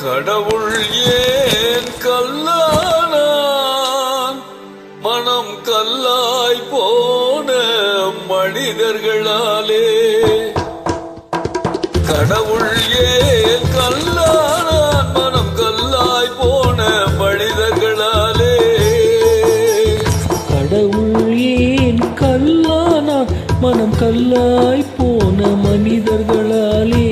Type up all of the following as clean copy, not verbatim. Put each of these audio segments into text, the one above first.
கடவுள் ஏன் கல்லானான்? மனம் கல்லாய் போன மனிதர்களாலே. கடவுள் ஏன் கல்லானான்? மனம் கல்லாய் போன மனிதர்களாலே. கடவுள் ஏன் கல்லானான்? மனம் கல்லாய் போன மனிதர்களாலே.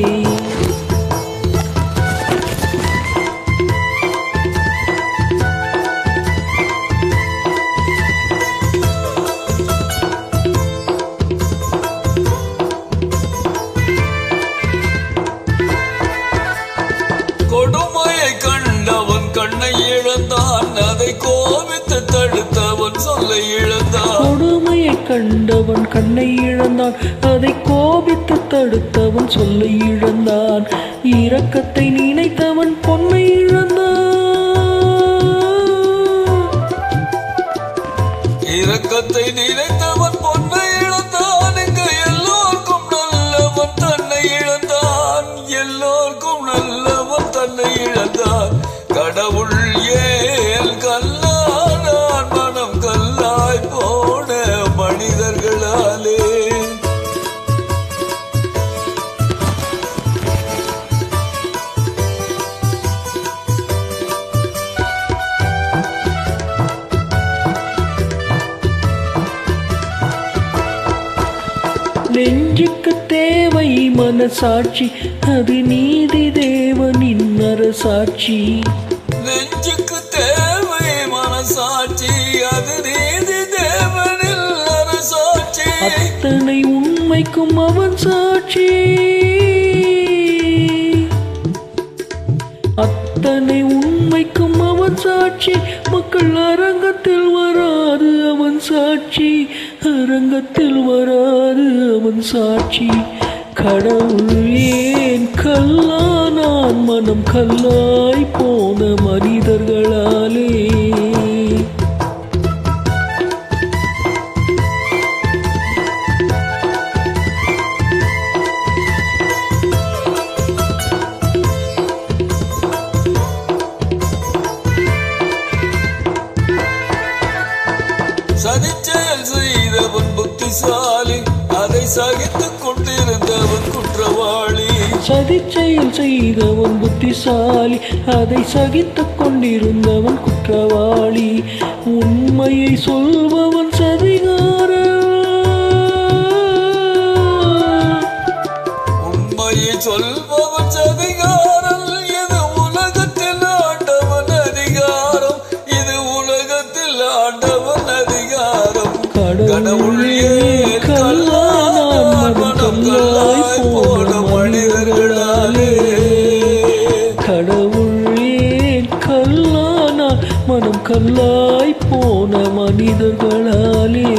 கொடுமையை கண்டவன் கண்ணை இழந்தான், அதை கோபித்து தடுத்தவன் சொல்லை இழந்தான். கொடுமையை கண்டவன் கண்ணை இழந்தான், அதை கோபித்து தடுத்தவன் சொல்லை இழந்தான். இரக்கத்தை நினைத்தவன் பொன்னை இழந்தான். இரக்கத்தை நினைத்தவன் பொன்னை இழந்தான். இங்கு எல்லோருக்கும் நல்லவன் தன்னை இழந்தான். எல்லோருக்கும் நல்லவன் தன்னை இழந்தான். கடவுள் ஏன் கல்லானான்? மனம் கல்லாய் போன மனிதர்களாலே. நெஞ்சுக்கு தேவை மனசாட்சி, அது நீதி தேவனின் அரசாட்சி. நெஞ்சுக்கு தேவை மனசாட்சி, அது நீதி தேவனில் அரசாட்சி. அத்தனை உண்மைக்கும் அவன் சாட்சி. அத்தனை உண்மைக்கும் அவன் சாட்சி. மக்கள் அரங்கத்தில் வராது அவன் சாட்சி. அரங்கத்தில் வராது அவன் சாட்சி. கடவுள் ஏன் கல்லானான்? மனம் கல்லாய் போன மனிதர்களாலே. சதிச்செயல் செய்தவன் புத்திசாலி, அதை சகித்துக் கொண்டிருந்தவன் குற்றவாளி. சதிச்செயல் செய்தவன் புத்திசாலி, அதை சகித்துக் கொண்டிருந்தவன் குற்றவாளி. உண்மையை சொல்பவன் சதிகாரன். உண்மையை சொல்பவன் சதிகாரன். இது உலகத்தில் ஆண்டவன் அதிகாரம். இது உலகத்தில் ஆண்டவன் அதிகாரம். கடவுள் ஏன் கல்லானான்? மனம் கல்லாய் போன மனிதர்களாலே. கடவுள் ஏன் கல்லானான்? மனம் கல்லாய் போன மனிதர்களாலே.